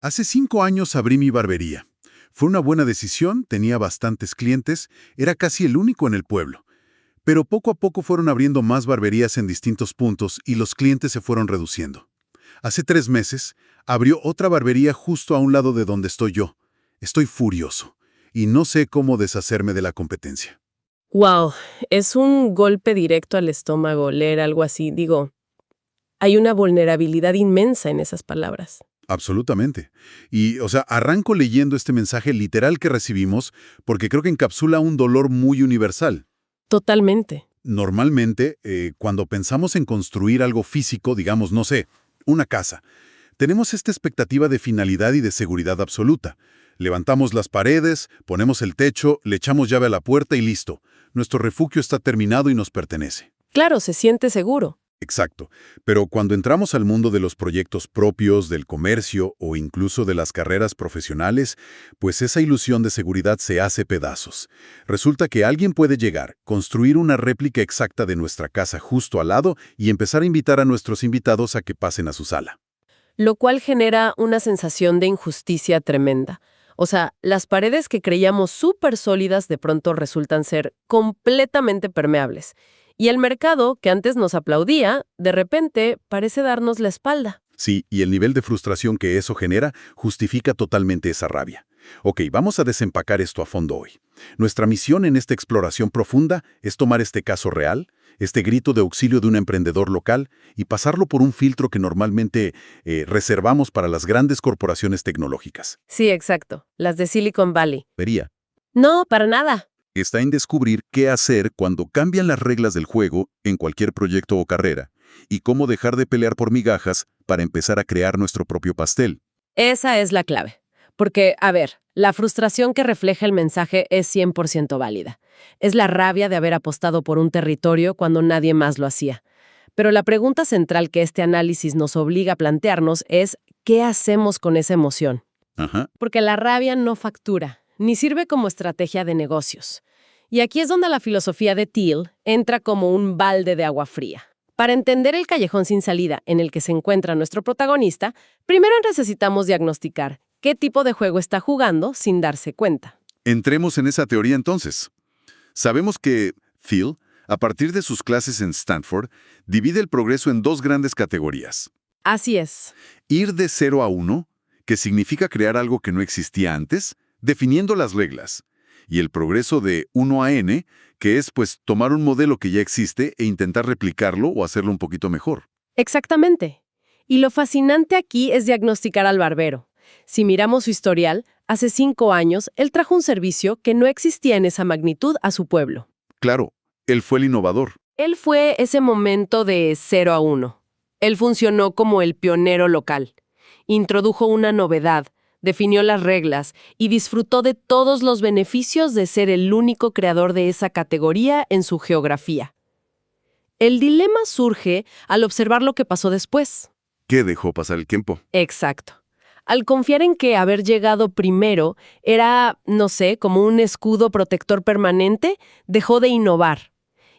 Hace 5 años abrí mi barbería. Fue una buena decisión, tenía bastantes clientes, era casi el único en el pueblo. Pero poco a poco fueron abriendo más barberías en distintos puntos y los clientes se fueron reduciendo. Hace 3 meses, abrió otra barbería justo a un lado de donde estoy yo. Estoy furioso y no sé cómo deshacerme de la competencia. Wow, es un golpe directo al estómago leer algo así. Digo, hay una vulnerabilidad inmensa en esas palabras. Absolutamente. Y, arranco leyendo este mensaje literal que recibimos porque creo que encapsula un dolor muy universal. Totalmente. Normalmente, cuando pensamos en construir algo físico, digamos, no sé, una casa, tenemos esta expectativa de finalidad y de seguridad absoluta. Levantamos las paredes, ponemos el techo, le echamos llave a la puerta y listo. Nuestro refugio está terminado y nos pertenece. Claro, se siente seguro. Exacto. Pero cuando entramos al mundo de los proyectos propios, del comercio o incluso de las carreras profesionales, pues esa ilusión de seguridad se hace pedazos. Resulta que alguien puede llegar, construir una réplica exacta de nuestra casa justo al lado y empezar a invitar a nuestros invitados a que pasen a su sala. Lo cual genera una sensación de injusticia tremenda. O sea, las paredes que creíamos súper sólidas de pronto resultan ser completamente permeables. Y el mercado, que antes nos aplaudía, de repente parece darnos la espalda. Sí, y el nivel de frustración que eso genera justifica totalmente esa rabia. Ok, vamos a desempacar esto a fondo hoy. Nuestra misión en esta exploración profunda es tomar este caso real, este grito de auxilio de un emprendedor local, y pasarlo por un filtro que normalmente reservamos para las grandes corporaciones tecnológicas. Sí, exacto. Las de Silicon Valley. Vería. No, para nada. Está en descubrir qué hacer cuando cambian las reglas del juego en cualquier proyecto o carrera, y cómo dejar de pelear por migajas para empezar a crear nuestro propio pastel. Esa es la clave. Porque, a ver, la frustración que refleja el mensaje es 100% válida. Es la rabia de haber apostado por un territorio cuando nadie más lo hacía. Pero la pregunta central que este análisis nos obliga a plantearnos es ¿qué hacemos con esa emoción? Ajá. Porque la rabia no factura, ni sirve como estrategia de negocios. Y aquí es donde la filosofía de Thiel entra como un balde de agua fría. Para entender el callejón sin salida en el que se encuentra nuestro protagonista, primero necesitamos diagnosticar qué tipo de juego está jugando sin darse cuenta. Entremos en esa teoría entonces. Sabemos que Thiel, a partir de sus clases en Stanford, divide el progreso en dos grandes categorías. Así es. Ir de 0 a 1, que significa crear algo que no existía antes, definiendo las reglas. Y el progreso de 1 a n, que es pues tomar un modelo que ya existe e intentar replicarlo o hacerlo un poquito mejor. Exactamente. Y lo fascinante aquí es diagnosticar al barbero. Si miramos su historial, hace 5 años él trajo un servicio que no existía en esa magnitud a su pueblo. Claro, él fue el innovador. Él fue ese momento de 0 a 1. Él funcionó como el pionero local. Introdujo una novedad, definió las reglas y disfrutó de todos los beneficios de ser el único creador de esa categoría en su geografía. El dilema surge al observar lo que pasó después. ¿Qué dejó pasar el tiempo? Exacto. Al confiar en que haber llegado primero era, no sé, como un escudo protector permanente, dejó de innovar.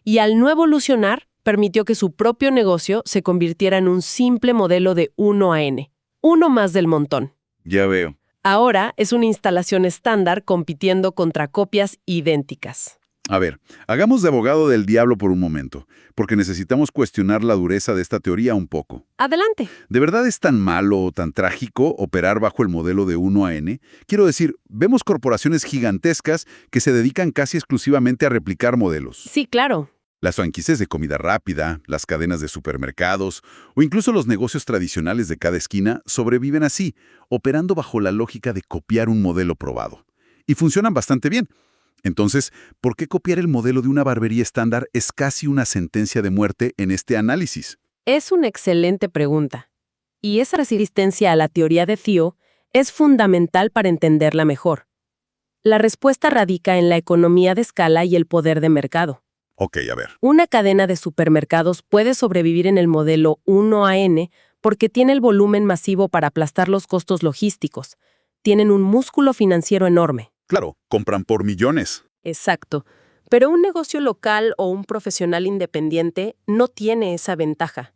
Y al no evolucionar, permitió que su propio negocio se convirtiera en un simple modelo de 1 a n, uno más del montón. Ya veo. Ahora es una instalación estándar compitiendo contra copias idénticas. A ver, hagamos de abogado del diablo por un momento, porque necesitamos cuestionar la dureza de esta teoría un poco. Adelante. ¿De verdad es tan malo o tan trágico operar bajo el modelo de 1 a n? Quiero decir, vemos corporaciones gigantescas que se dedican casi exclusivamente a replicar modelos. Sí, claro. Las franquicias de comida rápida, las cadenas de supermercados o incluso los negocios tradicionales de cada esquina sobreviven así, operando bajo la lógica de copiar un modelo probado. Y funcionan bastante bien. Entonces, ¿por qué copiar el modelo de una barbería estándar es casi una sentencia de muerte en este análisis? Es una excelente pregunta. Y esa resistencia a la teoría de Thiel es fundamental para entenderla mejor. La respuesta radica en la economía de escala y el poder de mercado. Ok, a ver. Una cadena de supermercados puede sobrevivir en el modelo 1 a n porque tiene el volumen masivo para aplastar los costos logísticos. Tienen un músculo financiero enorme. Claro, compran por millones. Exacto. Pero un negocio local o un profesional independiente no tiene esa ventaja.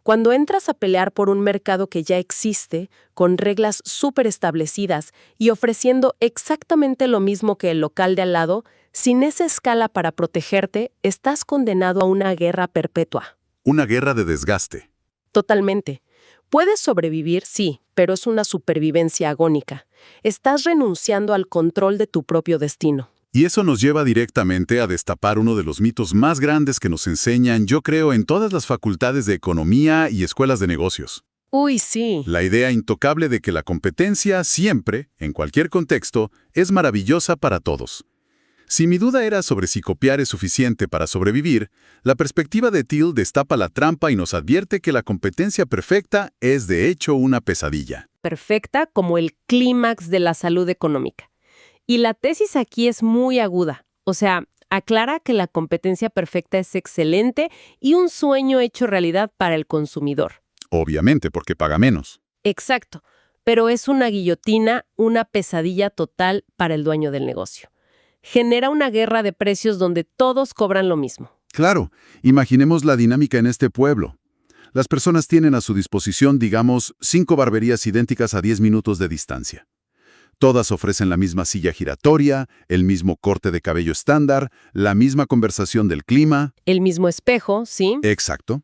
Cuando entras a pelear por un mercado que ya existe, con reglas súper establecidas y ofreciendo exactamente lo mismo que el local de al lado, sin esa escala para protegerte, estás condenado a una guerra perpetua. Una guerra de desgaste. Totalmente. Puedes sobrevivir, sí, pero es una supervivencia agónica. Estás renunciando al control de tu propio destino. Y eso nos lleva directamente a destapar uno de los mitos más grandes que nos enseñan, yo creo, en todas las facultades de economía y escuelas de negocios. Uy, sí. La idea intocable de que la competencia siempre, en cualquier contexto, es maravillosa para todos. Si mi duda era sobre si copiar es suficiente para sobrevivir, la perspectiva de Thiel destapa la trampa y nos advierte que la competencia perfecta es de hecho una pesadilla. Perfecta como el clímax de la salud económica. Y la tesis aquí es muy aguda. O sea, aclara que la competencia perfecta es excelente y un sueño hecho realidad para el consumidor. Obviamente, porque paga menos. Exacto, pero es una guillotina, una pesadilla total para el dueño del negocio. Genera una guerra de precios donde todos cobran lo mismo. Claro, imaginemos la dinámica en este pueblo. Las personas tienen a su disposición, digamos, 5 barberías idénticas a 10 minutos de distancia. Todas ofrecen la misma silla giratoria, el mismo corte de cabello estándar, la misma conversación del clima. El mismo espejo, ¿sí? Exacto.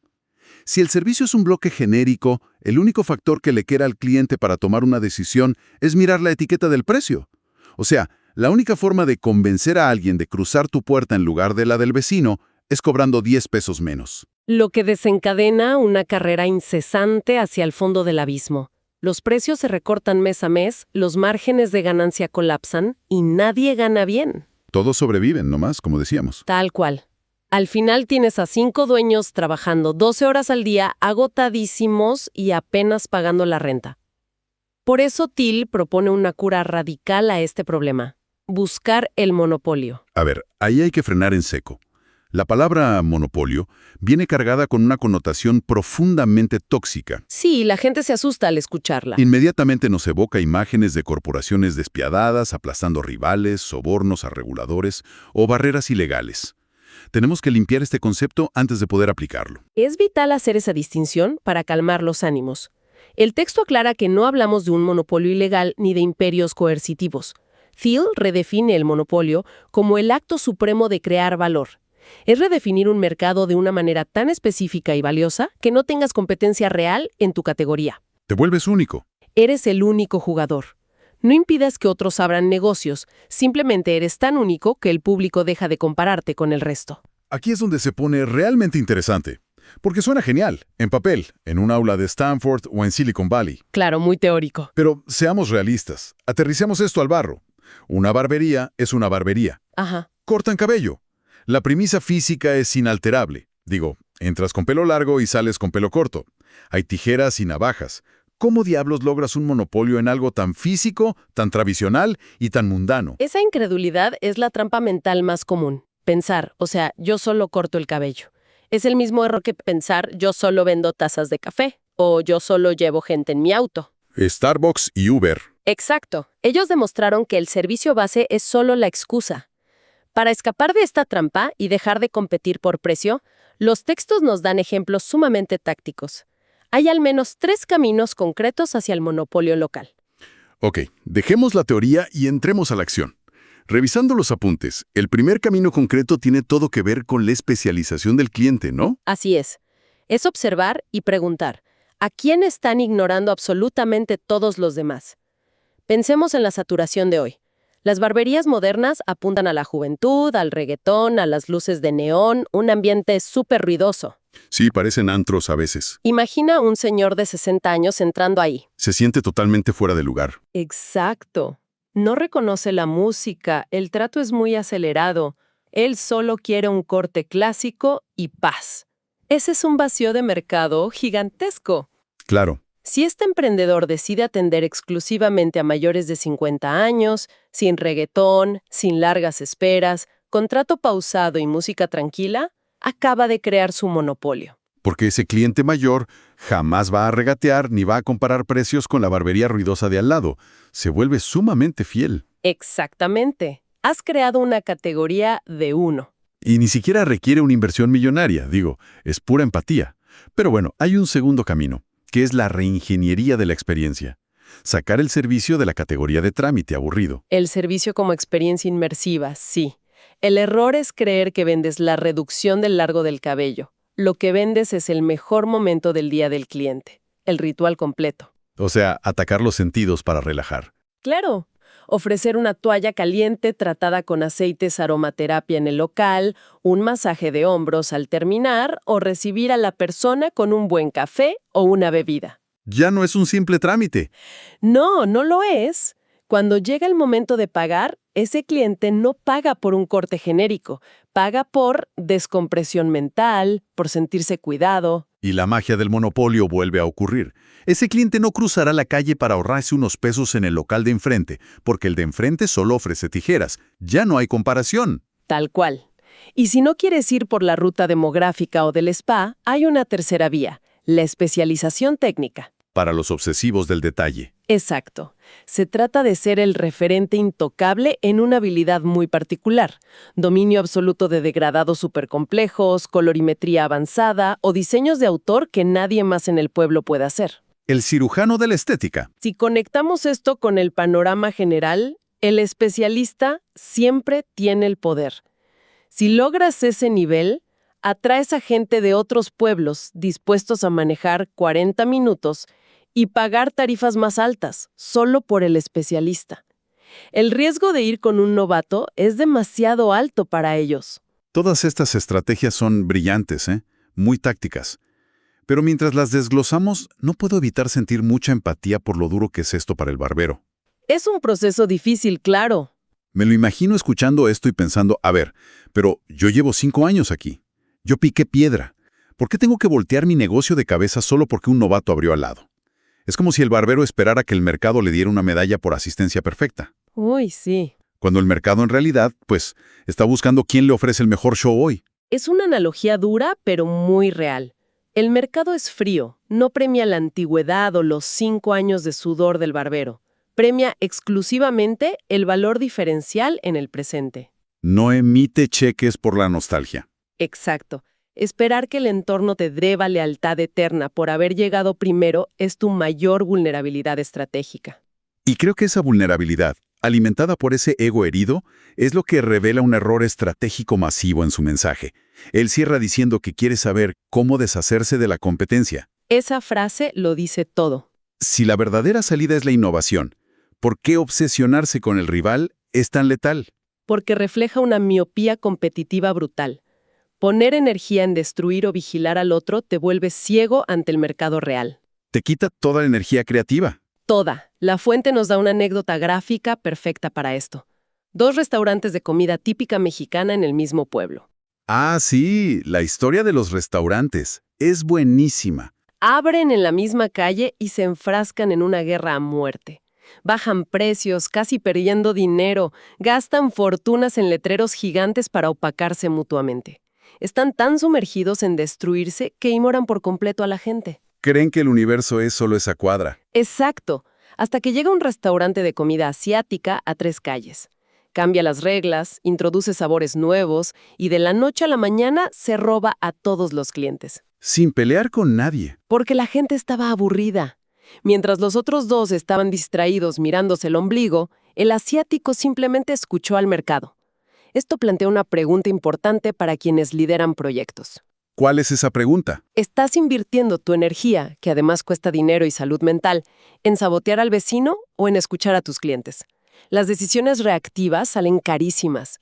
Si el servicio es un bloque genérico, el único factor que le queda al cliente para tomar una decisión es mirar la etiqueta del precio. O sea, la única forma de convencer a alguien de cruzar tu puerta en lugar de la del vecino es cobrando 10 pesos menos. Lo que desencadena una carrera incesante hacia el fondo del abismo. Los precios se recortan mes a mes, los márgenes de ganancia colapsan y nadie gana bien. Todos sobreviven, nomás, como decíamos. Tal cual. Al final tienes a 5 dueños trabajando 12 horas al día, agotadísimos y apenas pagando la renta. Por eso Thiel propone una cura radical a este problema: buscar el monopolio. A ver, ahí hay que frenar en seco. La palabra monopolio viene cargada con una connotación profundamente tóxica. Sí, la gente se asusta al escucharla. Inmediatamente nos evoca imágenes de corporaciones despiadadas aplastando rivales, sobornos a reguladores o barreras ilegales. Tenemos que limpiar este concepto antes de poder aplicarlo. Es vital hacer esa distinción para calmar los ánimos. El texto aclara que no hablamos de un monopolio ilegal ni de imperios coercitivos. Thiel redefine el monopolio como el acto supremo de crear valor. Es redefinir un mercado de una manera tan específica y valiosa que no tengas competencia real en tu categoría. Te vuelves único. Eres el único jugador. No impidas que otros abran negocios, simplemente eres tan único que el público deja de compararte con el resto. Aquí es donde se pone realmente interesante. Porque suena genial, en papel, en un aula de Stanford o en Silicon Valley. Claro, muy teórico. Pero seamos realistas. Aterricemos esto al barro. Una barbería es una barbería. Ajá. Cortan cabello. La premisa física es inalterable. Digo, entras con pelo largo y sales con pelo corto. Hay tijeras y navajas. ¿Cómo diablos logras un monopolio en algo tan físico, tan tradicional y tan mundano? Esa incredulidad es la trampa mental más común. Pensar, o sea, yo solo corto el cabello. Es el mismo error que pensar, yo solo vendo tazas de café o yo solo llevo gente en mi auto. Starbucks y Uber. Exacto. Ellos demostraron que el servicio base es solo la excusa. Para escapar de esta trampa y dejar de competir por precio, los textos nos dan ejemplos sumamente tácticos. Hay al menos 3 caminos concretos hacia el monopolio local. Ok, dejemos la teoría y entremos a la acción. Revisando los apuntes, el primer camino concreto tiene todo que ver con la especialización del cliente, ¿no? Así es. Es observar y preguntar, ¿a quién están ignorando absolutamente todos los demás? Pensemos en la saturación de hoy. Las barberías modernas apuntan a la juventud, al reggaetón, a las luces de neón, un ambiente súper ruidoso. Sí, parecen antros a veces. Imagina un señor de 60 años entrando ahí. Se siente totalmente fuera de lugar. Exacto. No reconoce la música, el trato es muy acelerado. Él solo quiere un corte clásico y paz. Ese es un vacío de mercado gigantesco. Claro. Si este emprendedor decide atender exclusivamente a mayores de 50 años, sin reggaetón, sin largas esperas, contrato pausado y música tranquila, acaba de crear su monopolio. Porque ese cliente mayor jamás va a regatear ni va a comparar precios con la barbería ruidosa de al lado. Se vuelve sumamente fiel. Exactamente. Has creado una categoría de uno. Y ni siquiera requiere una inversión millonaria, digo, es pura empatía. Pero bueno, hay un segundo camino, que es la reingeniería de la experiencia. Sacar el servicio de la categoría de trámite aburrido. El servicio como experiencia inmersiva, sí. El error es creer que vendes la reducción del largo del cabello. Lo que vendes es el mejor momento del día del cliente, el ritual completo. O sea, atacar los sentidos para relajar. Claro, ofrecer una toalla caliente tratada con aceites aromaterapia en el local, un masaje de hombros al terminar o recibir a la persona con un buen café o una bebida. Ya no es un simple trámite. No, no lo es. Cuando llega el momento de pagar, ese cliente no paga por un corte genérico, paga por descompresión mental, por sentirse cuidado. Y la magia del monopolio vuelve a ocurrir. Ese cliente no cruzará la calle para ahorrarse unos pesos en el local de enfrente, porque el de enfrente solo ofrece tijeras. Ya no hay comparación. Tal cual. Y si no quieres ir por la ruta demográfica o del spa, hay una tercera vía, la especialización técnica. Para los obsesivos del detalle. Exacto. Se trata de ser el referente intocable en una habilidad muy particular. Dominio absoluto de degradados supercomplejos, colorimetría avanzada o diseños de autor que nadie más en el pueblo puede hacer. El cirujano de la estética. Si conectamos esto con el panorama general, el especialista siempre tiene el poder. Si logras ese nivel, atraes a gente de otros pueblos dispuestos a manejar 40 minutos y pagar tarifas más altas, solo por el especialista. El riesgo de ir con un novato es demasiado alto para ellos. Todas estas estrategias son brillantes, muy tácticas. Pero mientras las desglosamos, no puedo evitar sentir mucha empatía por lo duro que es esto para el barbero. Es un proceso difícil, claro. Me lo imagino escuchando esto y pensando, a ver, pero yo llevo 5 años aquí. Yo piqué piedra. ¿Por qué tengo que voltear mi negocio de cabeza solo porque un novato abrió al lado? Es como si el barbero esperara que el mercado le diera una medalla por asistencia perfecta. Uy, sí. Cuando el mercado en realidad, pues, está buscando quién le ofrece el mejor show hoy. Es una analogía dura, pero muy real. El mercado es frío, no premia la antigüedad o los 5 años de sudor del barbero. Premia exclusivamente el valor diferencial en el presente. No emite cheques por la nostalgia. Exacto. Esperar que el entorno te deba lealtad eterna por haber llegado primero es tu mayor vulnerabilidad estratégica. Y creo que esa vulnerabilidad, alimentada por ese ego herido, es lo que revela un error estratégico masivo en su mensaje. Él cierra diciendo que quiere saber cómo deshacerse de la competencia. Esa frase lo dice todo. Si la verdadera salida es la innovación, ¿por qué obsesionarse con el rival es tan letal? Porque refleja una miopía competitiva brutal. Poner energía en destruir o vigilar al otro te vuelve ciego ante el mercado real. Te quita toda la energía creativa. Toda. La fuente nos da una anécdota gráfica perfecta para esto. 2 restaurantes de comida típica mexicana en el mismo pueblo. Ah, sí, la historia de los restaurantes. Es buenísima. Abren en la misma calle y se enfrascan en una guerra a muerte. Bajan precios, casi perdiendo dinero, gastan fortunas en letreros gigantes para opacarse mutuamente. Están tan sumergidos en destruirse que ignoran por completo a la gente. Creen que el universo es solo esa cuadra. Exacto, hasta que llega un restaurante de comida asiática a 3 calles. Cambia las reglas, introduce sabores nuevos y de la noche a la mañana se roba a todos los clientes. Sin pelear con nadie. Porque la gente estaba aburrida. Mientras los otros 2 estaban distraídos mirándose el ombligo, el asiático simplemente escuchó al mercado. Esto plantea una pregunta importante para quienes lideran proyectos. ¿Cuál es esa pregunta? ¿Estás invirtiendo tu energía, que además cuesta dinero y salud mental, en sabotear al vecino o en escuchar a tus clientes? Las decisiones reactivas salen carísimas.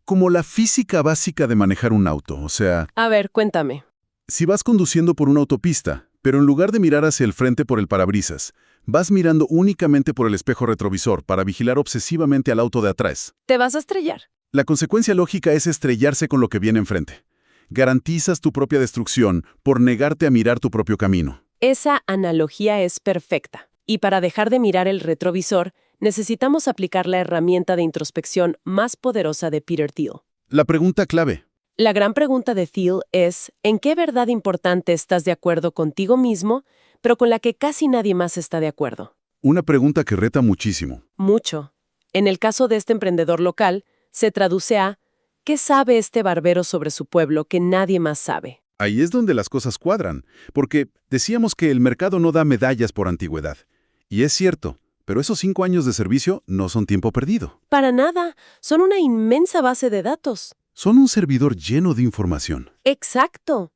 Como la física básica de manejar un auto, o sea, A ver, cuéntame. si vas conduciendo por una autopista, pero en lugar de mirar hacia el frente por el parabrisas, vas mirando únicamente por el espejo retrovisor para vigilar obsesivamente al auto de atrás. Te vas a estrellar. La consecuencia lógica es estrellarse con lo que viene enfrente. Garantizas tu propia destrucción por negarte a mirar tu propio camino. Esa analogía es perfecta. Y para dejar de mirar el retrovisor, necesitamos aplicar la herramienta de introspección más poderosa de Peter Thiel. La pregunta clave. La gran pregunta de Thiel es, ¿en qué verdad importante estás de acuerdo contigo mismo, pero con la que casi nadie más está de acuerdo? Una pregunta que reta muchísimo. Mucho. En el caso de este emprendedor local, se traduce a, ¿qué sabe este barbero sobre su pueblo que nadie más sabe? Ahí es donde las cosas cuadran, porque decíamos que el mercado no da medallas por antigüedad. Y es cierto, pero esos 5 años de servicio no son tiempo perdido. Para nada, son una inmensa base de datos. Son un servidor lleno de información. Exacto.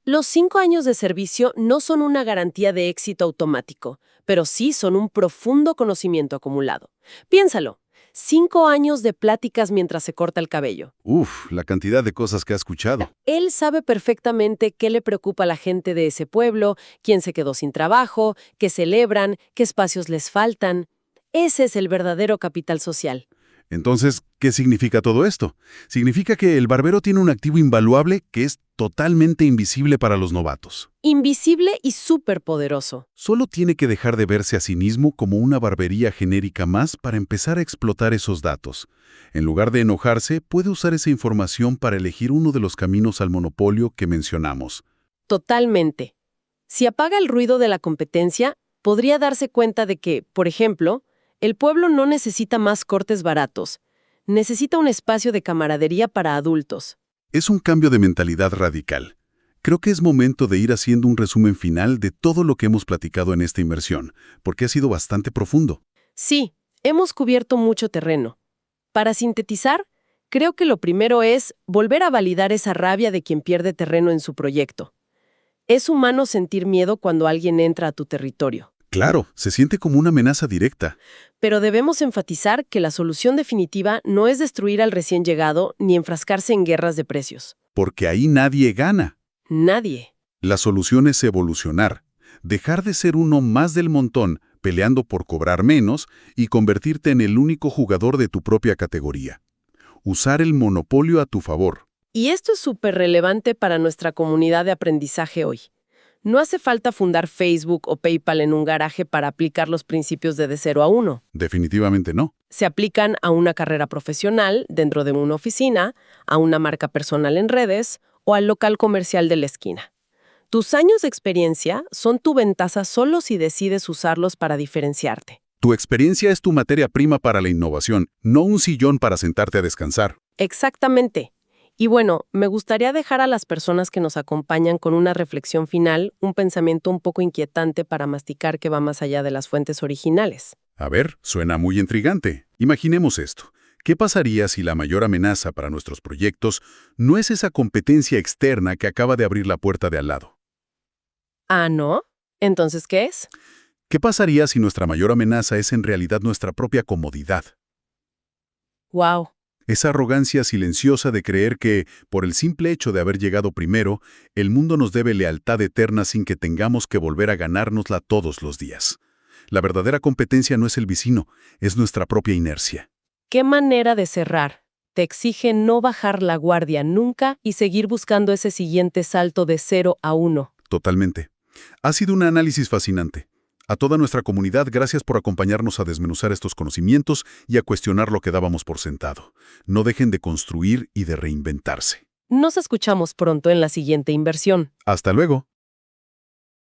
Los 5 años de servicio no son una garantía de éxito automático, pero sí son un profundo conocimiento acumulado. Piénsalo, 5 años de pláticas mientras se corta el cabello. Uf, la cantidad de cosas que ha escuchado. Él sabe perfectamente qué le preocupa a la gente de ese pueblo, quién se quedó sin trabajo, qué celebran, qué espacios les faltan. Ese es el verdadero capital social. Entonces, ¿qué significa todo esto? Significa que el barbero tiene un activo invaluable que es totalmente invisible para los novatos. Invisible y superpoderoso. Solo tiene que dejar de verse a sí mismo como una barbería genérica más para empezar a explotar esos datos. En lugar de enojarse, puede usar esa información para elegir uno de los caminos al monopolio que mencionamos. Totalmente. Si apaga el ruido de la competencia, podría darse cuenta de que, por ejemplo, el pueblo no necesita más cortes baratos. Necesita un espacio de camaradería para adultos. Es un cambio de mentalidad radical. Creo que es momento de ir haciendo un resumen final de todo lo que hemos platicado en esta inmersión, porque ha sido bastante profundo. Sí, hemos cubierto mucho terreno. Para sintetizar, creo que lo primero es volver a validar esa rabia de quien pierde terreno en su proyecto. Es humano sentir miedo cuando alguien entra a tu territorio. Claro, se siente como una amenaza directa. Pero debemos enfatizar que la solución definitiva no es destruir al recién llegado ni enfrascarse en guerras de precios. Porque ahí nadie gana. Nadie. La solución es evolucionar, dejar de ser uno más del montón, peleando por cobrar menos, y convertirte en el único jugador de tu propia categoría. Usar el monopolio a tu favor. Y esto es súper relevante para nuestra comunidad de aprendizaje hoy. No hace falta fundar Facebook o PayPal en un garaje para aplicar los principios de 0 a 1. Definitivamente no. Se aplican a una carrera profesional dentro de una oficina, a una marca personal en redes o al local comercial de la esquina. Tus años de experiencia son tu ventaja solo si decides usarlos para diferenciarte. Tu experiencia es tu materia prima para la innovación, no un sillón para sentarte a descansar. Exactamente. Y bueno, me gustaría dejar a las personas que nos acompañan con una reflexión final, un pensamiento un poco inquietante para masticar que va más allá de las fuentes originales. A ver, suena muy intrigante. Imaginemos esto. ¿Qué pasaría si la mayor amenaza para nuestros proyectos no es esa competencia externa que acaba de abrir la puerta de al lado? ¿Ah, no? ¿Entonces qué es? ¿Qué pasaría si nuestra mayor amenaza es en realidad nuestra propia comodidad? ¡Wow! Esa arrogancia silenciosa de creer que, por el simple hecho de haber llegado primero, el mundo nos debe lealtad eterna sin que tengamos que volver a ganárnosla todos los días. La verdadera competencia no es el vecino, es nuestra propia inercia. ¡Qué manera de cerrar! Te exige no bajar la guardia nunca y seguir buscando ese siguiente salto de 0 a 1. Totalmente. Ha sido un análisis fascinante. A toda nuestra comunidad, gracias por acompañarnos a desmenuzar estos conocimientos y a cuestionar lo que dábamos por sentado. No dejen de construir y de reinventarse. Nos escuchamos pronto en la siguiente inversión. Hasta luego.